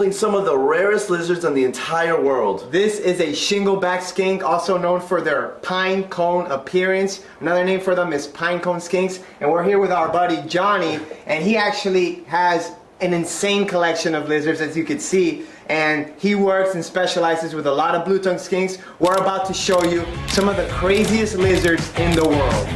holding some of the rarest lizards in the entire world. This is a shingleback skink, also known for their pine cone appearance. Another name for them is pine cone skinks. And we're here with our buddy Johnny, and he actually has an insane collection of lizards, as you can see. And he works and specializes with a lot of blue-tongued skinks. We're about to show you some of the craziest lizards in the world.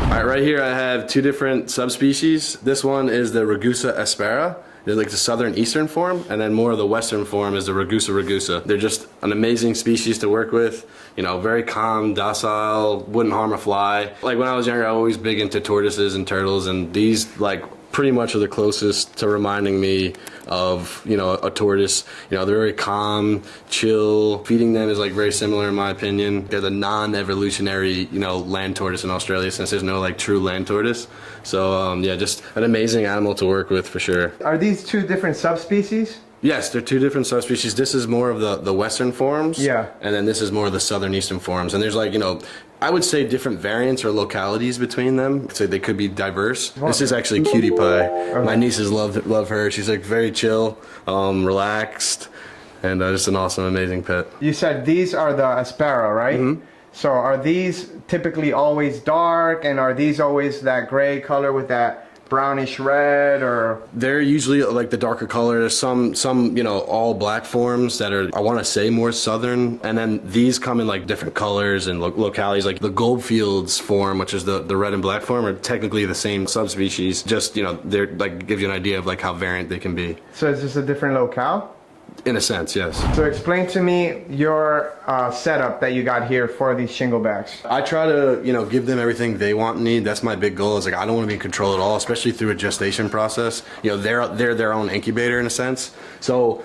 All right, right here I have two different subspecies. This one is the Ragusa aspera. They're like the southern eastern form, and then more of the western form is the Ragusa ragusa. They're just an amazing species to work with. You know, very calm, docile, wouldn't harm a fly. Like when I was younger, I was always big into tortoises and turtles, and these like pretty much are the closest to reminding me of, you know, a tortoise. You know, they're very calm, chill. Feeding them is like very similar in my opinion. They're the non-evolutionary, you know, land tortoise in Australia, since there's no like true land tortoise. So yeah, just an amazing animal to work with for sure. Are these two different subspecies? Yes, they're two different subspecies. This is more of the western forms. Yeah. And then this is more of the southern eastern forms. And there's like, you know, I would say different variants or localities between them. So they could be diverse. This is actually Cutie Pie. Okay. My nieces love her. She's like very chill, relaxed, and just an awesome, amazing pet. You said these are the aspera, right? Mm-hmm. So are these typically always dark, and are these always that gray color with that brownish red? Or they're usually like the darker color. There's some you know, all black forms that are, I want to say, more southern, and then these come in like different colors and localities. Like the Goldfields form, which is the red and black form, are technically the same subspecies. Just, you know, they're like, gives you an idea of like how variant they can be. So is this a different locale? In a sense, yes. So explain to me your setup that you got here for these shinglebacks. I try to, you know, give them everything they want and need. That's my big goal. Is like, I don't want to be in control at all, especially through a gestation process. You know, they're their own incubator in a sense. So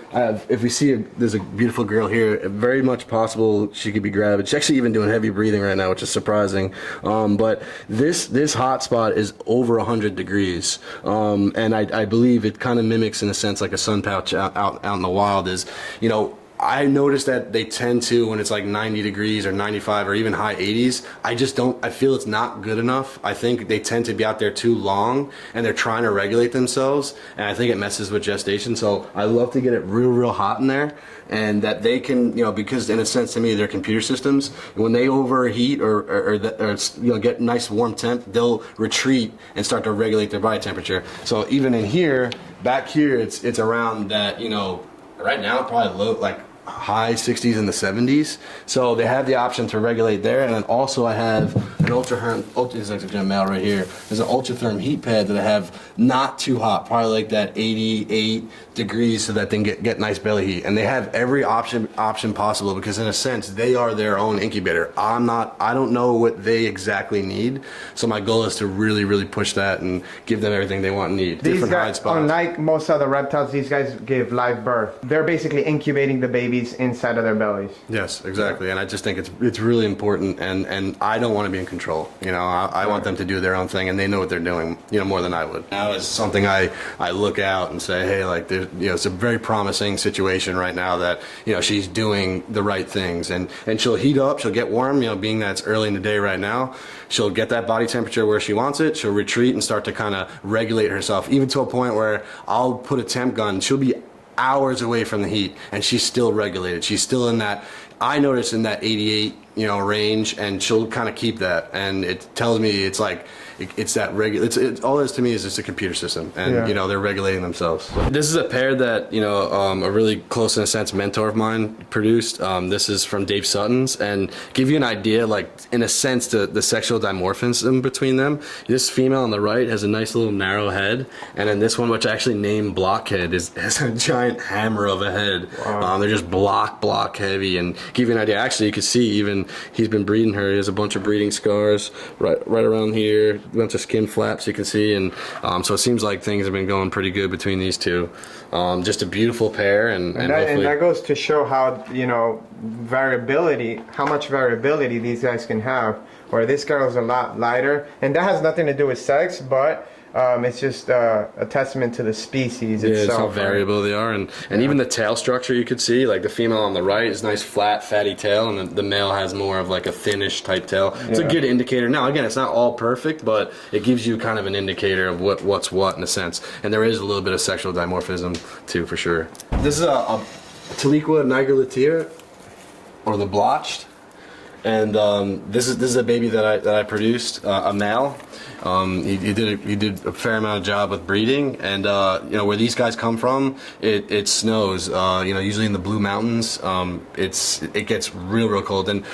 if we see there's a beautiful girl here, very much possible she could be gravid. She's actually even doing heavy breathing right now, which is surprising. But this hot spot is over 100 degrees, and I believe it kind of mimics in a sense like a sun pouch out in the wild. Is, you know, I noticed that they tend to, when it's like 90 degrees or 95 or even high 80s, I feel it's not good enough. I think they tend to be out there too long, and they're trying to regulate themselves, and I think it messes with gestation. So I love to get it real hot in there, and that they can, you know, because in a sense to me they're computer systems. When they overheat or you know, get nice warm temp, they'll retreat and start to regulate their body temperature. So even in here, back here, it's around that, you know, right now probably low, like high 60s and the 70s. So they have the option to regulate there. And then also I have an this is actually a male right here. There's an ultratherm heat pad that I have not too hot, probably like that 88 degrees, so that they can get nice belly heat. And they have every option possible, because in a sense they are their own incubator. I don't know what they exactly need. So my goal is to really push that and give them everything they want and need. These different guys, hide spots. unlike most other reptiles, these guys give live birth. They're basically incubating the babies inside of their bellies. Yes, exactly. And I just think it's really important, and I don't want to be in control. You know, I want them to do their own thing, and they know what they're doing, you know, more than I would. Now is something I look out and say, hey, like, you know, it's a very promising situation right now that, you know, she's doing the right things, and she'll heat up, she'll get warm, you know, being that it's early in the day right now, she'll get that body temperature where she wants it, she'll retreat and start to kind of regulate herself, even to a point where I'll put a temp gun, she'll be hours away from the heat, and she's still regulated. She's still in that, I notice, in that 88, you know, range, and she'll kind of keep that. And it tells me it's like, it's that all it is to me is just a computer system, and yeah, you know, they're regulating themselves. So this is a pair that, you know, a really close, in a sense, mentor of mine produced. This is from Dave Sutton's, and give you an idea, like, in a sense, the sexual dimorphism between them. This female on the right has a nice little narrow head, and then this one, which I actually named Blockhead, has a giant hammer of a head. Wow. They're just block heavy, and give you an idea. Actually, you can see even he's been breeding her. He has a bunch of breeding scars right around here. A bunch of skin flaps you can see, and so it seems like things have been going pretty good between these two. Just a beautiful pair, and that goes to show how, you know, how much variability these guys can have where this girl is a lot lighter, and that has nothing to do with sex, but it's just a testament to the species itself. It's how variable they are, and even the tail structure you could see, like the female on the right is nice flat fatty tail, and the male has more of like a thinnish type tail. It's a good indicator. Now again, it's not all perfect, but it gives you kind of an indicator of what's what in a sense, and there is a little bit of sexual dimorphism too, for sure. This is a Chahoua nigrolatier, or the blotched. And this is a baby that I produced, a male. He did a fair amount of job with breeding, and you know, where these guys come from, it snows. You know, usually in the Blue Mountains, it gets real cold, and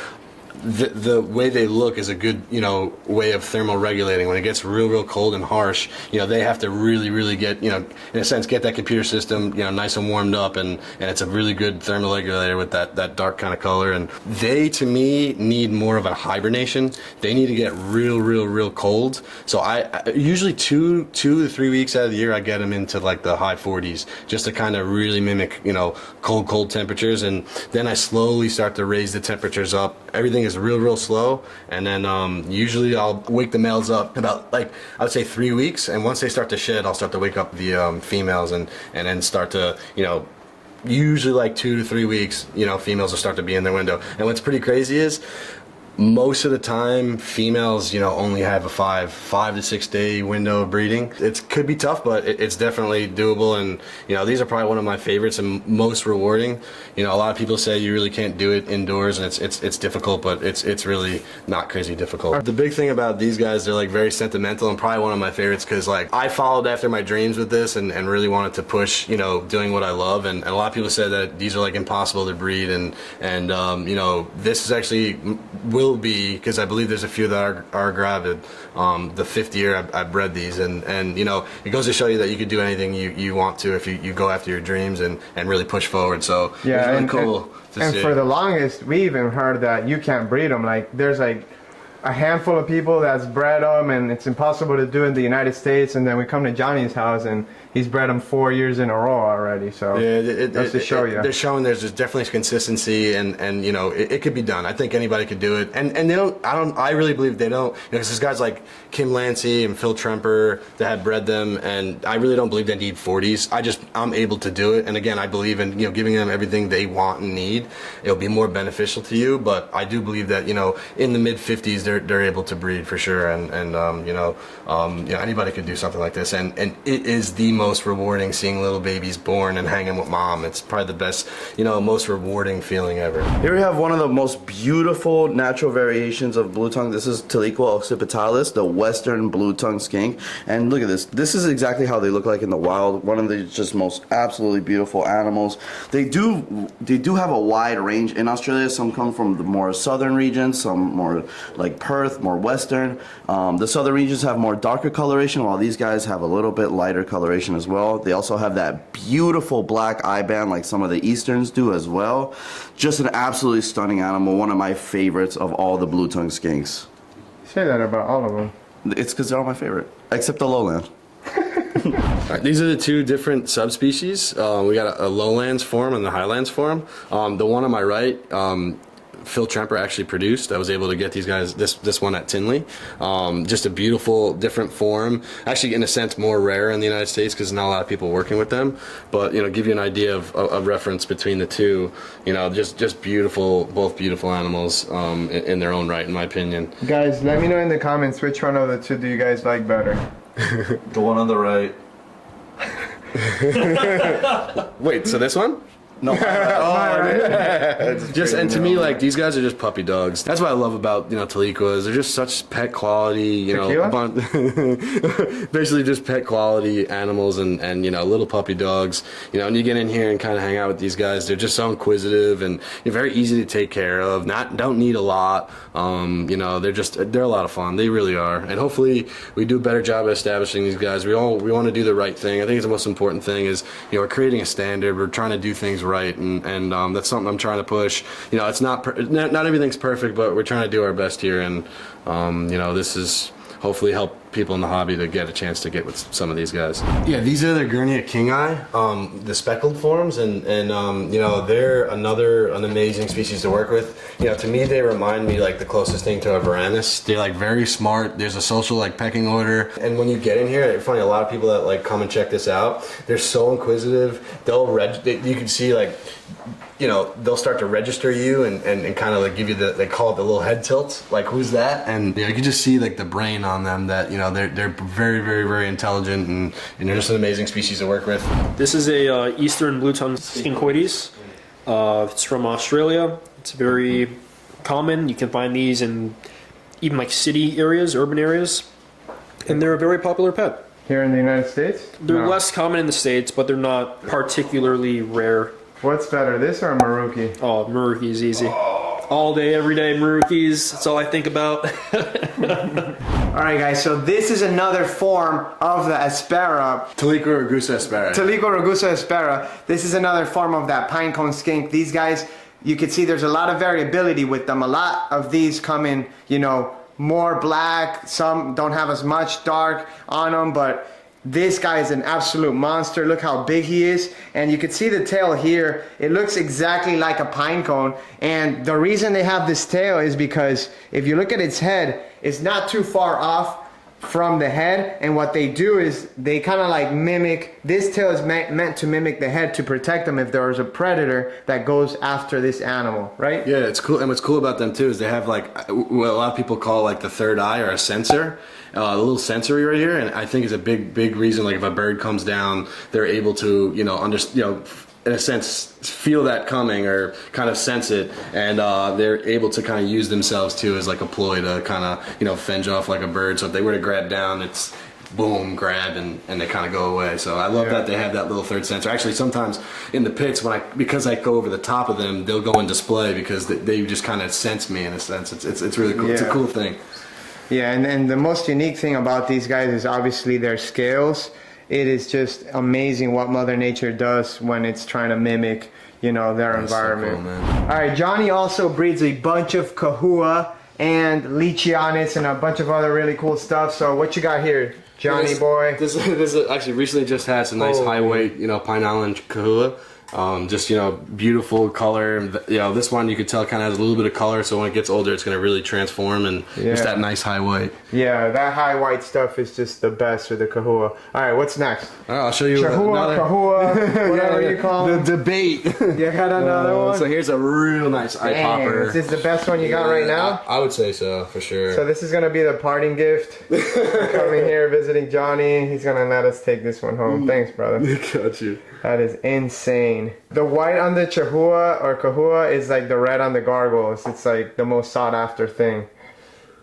the way they look is a good, you know, way of thermal regulating. When it gets real cold and harsh, you know, they have to really get, you know, in a sense, get that computer system, you know, nice and warmed up, and it's a really good thermal regulator with that dark kind of color. And they, to me, need more of a hibernation. They need to get real cold. So I usually 2 to 3 weeks out of the year, I get them into like the high 40s, just to kind of really mimic, you know, cold temperatures. And then I slowly start to raise the temperatures up. Everything is real slow, and then usually I'll wake the males up about, like, I would say 3 weeks, and once they start to shed, I'll start to wake up the females, and then start to, you know, usually like 2 to 3 weeks, you know, females will start to be in their window. And what's pretty crazy is most of the time females, you know, only have a 5 to 6 day window of breeding. It could be tough, but it's definitely doable. And you know, these are probably one of my favorites and most rewarding. You know, a lot of people say you really can't do it indoors, and it's difficult, but it's really not crazy difficult. The big thing about these guys, they're like very sentimental, and probably one of my favorites, because like I followed after my dreams with this, and really wanted to push, you know, doing what I love. And a lot of people said that these are like impossible to breed, and you know, this is actually will be, because I believe there's a few that are gravid. The 5th year I bred these, and you know, it goes to show you that you could do anything you want to if you go after your dreams and really push forward. So yeah, it's really cool to and see. For the longest, we even heard that you can't breed them. Like, there's like a handful of people that's bred them, and it's impossible to do in the United States. And then we come to Johnny's house, and he's bred them 4 years in a row already. So yeah, that's to show you. They're showing there's definitely consistency, and you know, it could be done. I think anybody could do it, and they don't. I really believe they don't. You know, because there's guys like Kim Lancey and Phil Tremper that have bred them, and I really don't believe they need 40s. I'm able to do it, and again, I believe in, you know, giving them everything they want and need. It'll be more beneficial to you, but I do believe that, you know, in the mid 50s they're able to breed for sure, and you know, anybody could do something like this, and it is the most rewarding seeing little babies born and hanging with mom. It's probably the best, you know, most rewarding feeling ever. Here we have one of the most beautiful natural variations of blue tongue. This is Chahoua occipitalis, the western blue tongue skink. And look at this. This is exactly how they look like in the wild. One of the just most absolutely beautiful animals. They do have a wide range in Australia. Some come from the more southern regions, some more like Perth, more western. The southern regions have more darker coloration, while these guys have a little bit lighter coloration as well. They also have that beautiful black eye band like some of the easterns do as well. Just an absolutely stunning animal. One of my favorites of all the blue tongue skinks. Say that about all of them. It's because they're all my favorite, except the lowland. Right, these are the two different subspecies. We got a lowlands form and the highlands form. The one on my right, Phil Tremper actually produced. I was able to get these guys, this one at Tinley. Just a beautiful, different form. Actually, in a sense, more rare in the United States because not a lot of people working with them. But you know, give you an idea of reference between the two. You know, just beautiful, both beautiful animals in their own right, in my opinion. Guys, let me know in the comments which one of the two do you guys like better. The one on the right. Wait, so this one? No. Just, and to me, like, these guys are just puppy dogs. That's what I love about, you know, Chahouas. They're just such pet quality, you know, basically just pet quality animals, and you know, little puppy dogs. You know, and you get in here and kind of hang out with these guys. They're just so inquisitive and very easy to take care of. Don't need a lot. You know, they're a lot of fun. They really are. And hopefully we do a better job at establishing these guys. We want to do the right thing. I think it's the most important thing is, you know, we're creating a standard. We're trying to do things right, and that's something I'm trying to push. You know, it's not everything's perfect, but we're trying to do our best here, and you know, this is hopefully help people in the hobby to get a chance to get with some of these guys. Yeah, these are the Gurnia kingi, the speckled forms, and you know, they're an amazing species to work with. You know, to me they remind me like the closest thing to a Rarest. They're like very smart. There's a social like pecking order, and when you get in here, it's funny, a lot of people that like come and check this out, they're so inquisitive. You can see like, you know, they'll start to register you and kind of like give you they call it the little head tilt, like who's that? And you know, you can just see like the brain on them that, you know, they're very, very, very intelligent, and they're just an amazing species to work with. This is a eastern blue-tongued skinkoides. It's from Australia. It's very common. You can find these in even like city areas, urban areas, and they're a very popular pet. Here in the United States? They're less common in the States, but they're not particularly rare. What's better, this or Maruki? Oh, Maruki is easy. All day, every day, Marukis. That's all I think about. Alright guys, so this is another form of the Aspera. Taliqua rugosa aspera. Taliqua rugosa aspera. This is another form of that pinecone skink. These guys, you can see there's a lot of variability with them. A lot of these come in, you know, more black. Some don't have as much dark on them, but this guy is an absolute monster. Look how big he is, and you can see the tail here. It looks exactly like a pine cone, and the reason they have this tail is because if you look at its head, it's not too far off from the head, and what they do is they kind of like mimic. This tail is meant to mimic the head to protect them if there is a predator that goes after this animal, right? Yeah, it's cool. And what's cool about them too is they have like what a lot of people call like the third eye or a sensor, a little sensory right here, and I think is a big reason. Like if a bird comes down, they're able to, you know, in a sense, feel that coming or kind of sense it, and they're able to kind of use themselves too as like a ploy to kind of, you know, fend off like a bird. So if they were to grab down, it's boom, grab, and they kind of go away. So I love that they have that little third sensor. Actually, sometimes in the pits, because I go over the top of them, they'll go in display because they just kind of sense me in a sense. It's really cool. Yeah. It's a cool thing. Yeah, and the most unique thing about these guys is obviously their scales. It is just amazing what Mother Nature does when it's trying to mimic, you know, their environment. So cool, all right, Johnny also breeds a bunch of Chahoua and Leachianis and a bunch of other really cool stuff. So what you got here, Johnny boy? This actually recently just had some nice high weight, you know, Pine Island Chahoua. Just, you know, beautiful color. You know, this one you could tell kind of has a little bit of color, so when it gets older it's going to really transform, and just that nice high white. Yeah, that high white stuff is just the best with the Chahoua. Alright, what's next? I'll show you Chahoua, whatever you call the them. debate. You got another one? So here's a real nice eye popper. Is this the best one you got right now? I would say so, for sure. So this is going to be the parting gift. Coming here, visiting Johnny. He's going to let us take this one home. Thanks, brother. Got you. That is insane. The white on the Chahoua or Chahoua is like the red on the gargoyles. It's like the most sought after thing.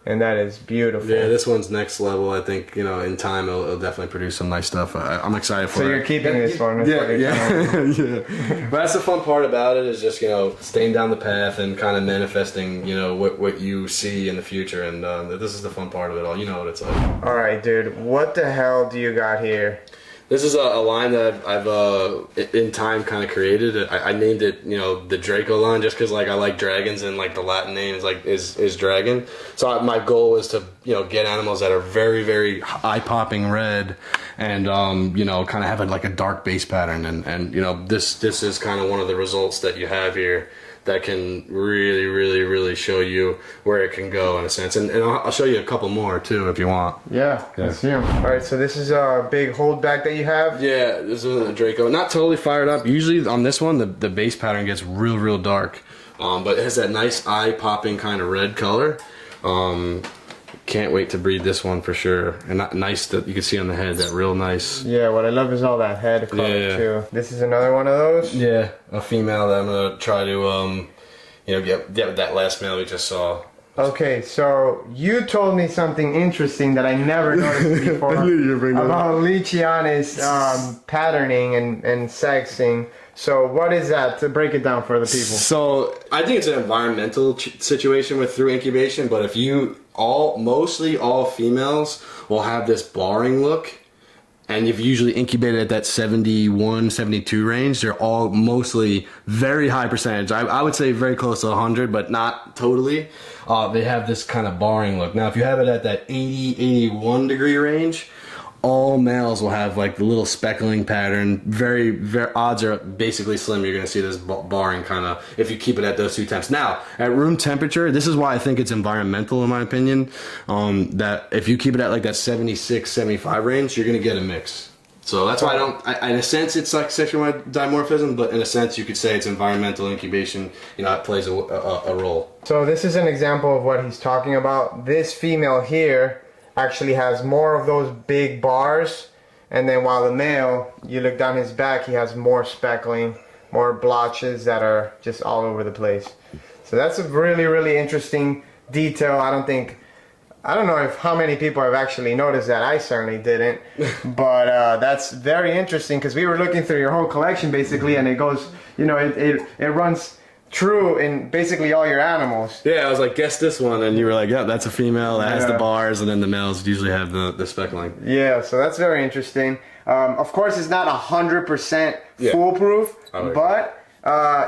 And that is beautiful. Yeah, this one's next level. I think, you know, in time it'll definitely produce some nice stuff. I'm excited for it. So you're keeping this one? Yeah. But that's the fun part about it, is just, you know, staying down the path and kind of manifesting, you know, what you see in the future. And this is the fun part of it all. You know what it's like. All right, dude. What the hell do you got here? This is a line that I've in time kind of created. I named it, you know, the Draco line, just because like I like dragons, and like the Latin name is like is dragon. So my goal is to, you know, get animals that are very, very eye popping red, and you know, kind of have like a dark base pattern, and you know, this is kind of one of the results that you have here that can really, really, really show you where it can go in a sense. And I'll show you a couple more too if you want. Yeah. Let's see them. All right, so this is a big holdback that you have? Yeah, this is a Draco. Not totally fired up. Usually on this one, the base pattern gets real dark. But it has that nice eye-popping kind of red color. Can't wait to breed this one for sure. And nice that you can see on the head, that real nice. Yeah, what I love is all that head color too. This is another one of those? Yeah, a female that I'm gonna try to, you know, get that last male we just saw. Okay, so you told me something interesting that I never noticed before about Leachianis patterning and sexing. So what is that? To break it down for the people. So I think it's an environmental situation through incubation, but if you mostly all females will have this barring look and you've usually incubated at that 71, 72 range, they're all mostly very high percentage. I would say very close to 100, but not totally. They have this kind of barring look. Now, if you have it at that 80, 81 degree range, all males will have like the little speckling pattern. Very odds are basically slim. You're going to see this barring kind of if you keep it at those 2 temps. Now, at room temperature, this is why I think it's environmental in my opinion. That if you keep it at like that 76, 75 range, you're going to get a mix. So that's why in a sense, it's like sexual dimorphism, but in a sense, you could say it's environmental incubation. You know, it plays a role. So this is an example of what he's talking about. This female here actually has more of those big bars, and then while the male, you look down his back, he has more speckling, more blotches that are just all over the place. So that's a really interesting detail. I don't know if how many people have actually noticed that. I certainly didn't, but that's very interesting because we were looking through your whole collection basically, and it goes, you know, it runs true in basically all your animals. Yeah, I was like, guess this one, and you were like, yeah, that's a female that has the bars, and then the males usually have the speckling. Yeah, so that's very interesting. Of course, it's not 100% foolproof, but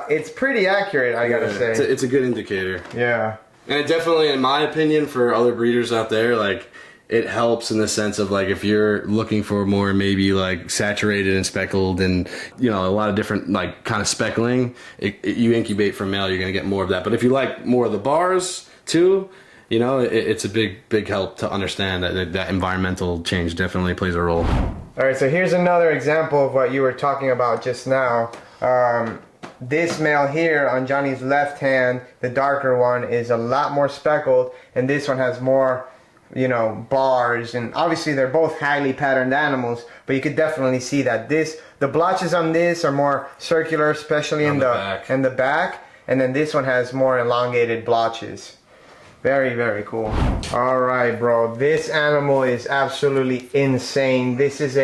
it's pretty accurate, I gotta say. It's a good indicator. Yeah. And it definitely, in my opinion, for other breeders out there, like, it helps in the sense of like if you're looking for more maybe like saturated and speckled and you know a lot of different like kind of speckling, you incubate for male, you're gonna get more of that. But if you like more of the bars too, you know it's a big help to understand that environmental change definitely plays a role. All right, so here's another example of what you were talking about just now. This male here on Johnny's left hand, the darker one, is a lot more speckled, and this one has more, you know, bars, and obviously they're both highly patterned animals, but you could definitely see that the blotches on this are more circular, especially in the back, and then this one has more elongated blotches. Very cool. All right, bro, this animal is absolutely insane. This is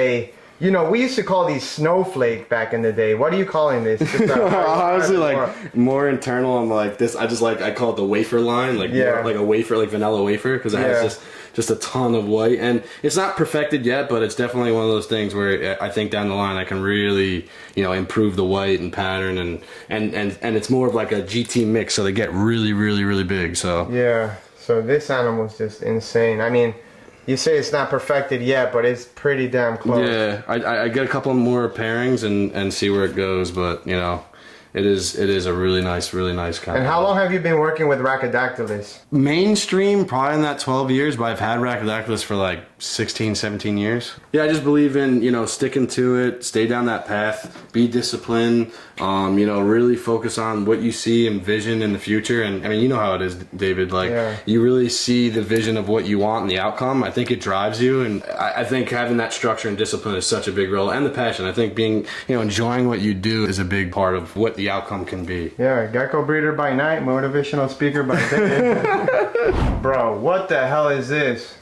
you know, we used to call these snowflake back in the day. What are you calling this? Honestly, like more internal. I'm like this. I call it the wafer line, like more like a wafer, like vanilla wafer, because it has just a ton of white, and it's not perfected yet, but it's definitely one of those things where I think down the line I can really, you know, improve the white and pattern, and it's more of like a GT mix, so they get really big. So yeah, so this animal is just insane. I mean, you say it's not perfected yet, but it's pretty damn close. Yeah, I get a couple more pairings and see where it goes, but you know, it is a really nice kind. And how long have you been working with Rhacodactylus? Mainstream, probably in that 12 years, but I've had Rhacodactylus for like 16, 17 years. Yeah, I just believe in, you know, sticking to it, stay down that path, be disciplined, you know, really focus on what you see and vision in the future. And I mean, you know how it is, David, like you really see the vision of what you want and the outcome. I think it drives you, and I think having that structure and discipline is such a big role, and the passion. I think being, you know, enjoying what you do is a big part of what the outcome can be. Yeah, gecko breeder by night, motivational speaker by day. Bro, what the hell is this?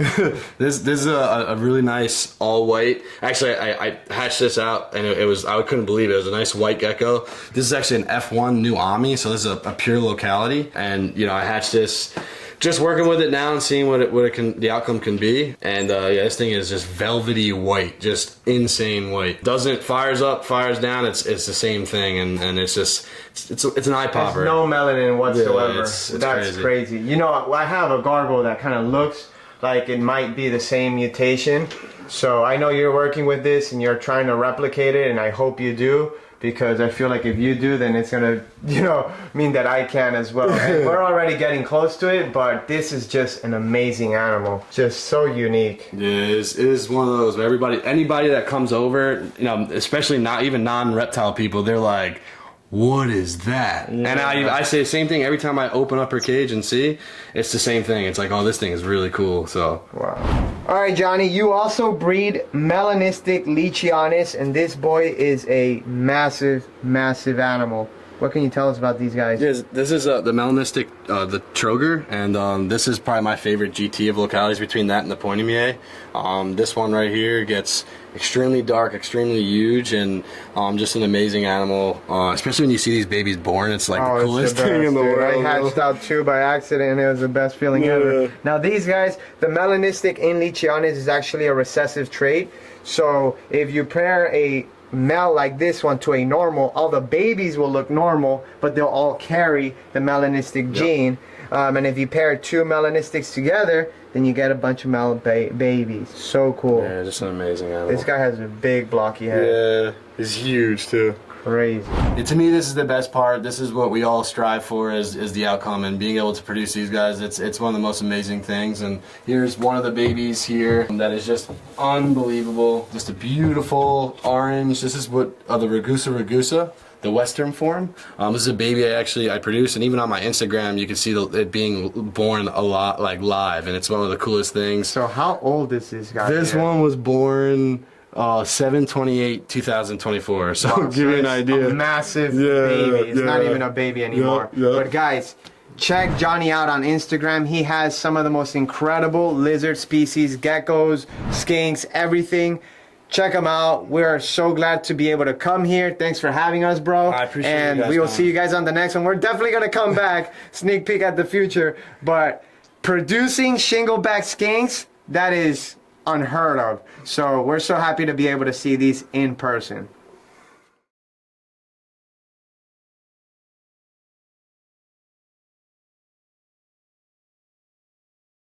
This is a really nice all white. Actually, I hatched this out, and it was, I couldn't believe it. It was a nice white gecko. This is actually an F1 new Ami, so this is a pure locality. And you know, I hatched this, just working with it now and seeing what it can, the outcome can be. And yeah, this thing is just velvety white, just insane white. Doesn't fires up, fires down. It's the same thing, and it's just it's an eye popper. There's no melanin whatsoever. Yeah, it's That's crazy. You know, I have a gargoyle that kind of looks like it might be the same mutation. So I know you're working with this and you're trying to replicate it, and I hope you do, because I feel like if you do, then it's gonna, you know, mean that I can as well. And we're already getting close to it, but this is just an amazing animal, just so unique. Yeah, it is one of those where anybody that comes over, you know, especially not even non-reptile people, they're like, what is that? Yeah. And I say the same thing every time I open up her cage and see. It's the same thing. It's like, oh, this thing is really cool. So wow. All right, Johnny, you also breed melanistic Leachianus, and this boy is a massive animal. What can you tell us about these guys? Yes, this is the melanistic, the Troger, and this is probably my favorite GT of localities between that and the Pointe-Mier. This one right here gets extremely dark, extremely huge, and just an amazing animal. Especially when you see these babies born, it's like the coolest thing in the world. I hatched out 2 by accident, and it was the best feeling ever. Now these guys, the melanistic in Leachianis is actually a recessive trait. So if you pair a male like this one to a normal, all the babies will look normal, but they'll all carry the melanistic gene. And if you pair 2 melanistics together, then you get a bunch of babies. So cool. Yeah, just an amazing animal. This guy has a big blocky head. Yeah, he's huge too. Crazy. And to me, this is the best part. This is what we all strive for, is the outcome, and being able to produce these guys. It's one of the most amazing things. And here's one of the babies here that is just unbelievable. Just a beautiful orange. This is what the Ragusa, the Western form. This is a baby I produced, and even on my Instagram, you can see it being born a lot, like live, and it's one of the coolest things. So how old is this guy? This one was born 7/28/2024. So Wow, give you an idea. A massive baby. It's not even a baby anymore. But guys, check Johnny out on Instagram. He has some of the most incredible lizard species, geckos, skinks, everything. Check him out. We're so glad to be able to come here. Thanks for having us, bro. I appreciate and you guys we will coming. see you guys on the next one. We're definitely gonna come back. Sneak peek at the future. But producing shingleback skinks, that is unheard of. So we're so happy to be able to see these in person.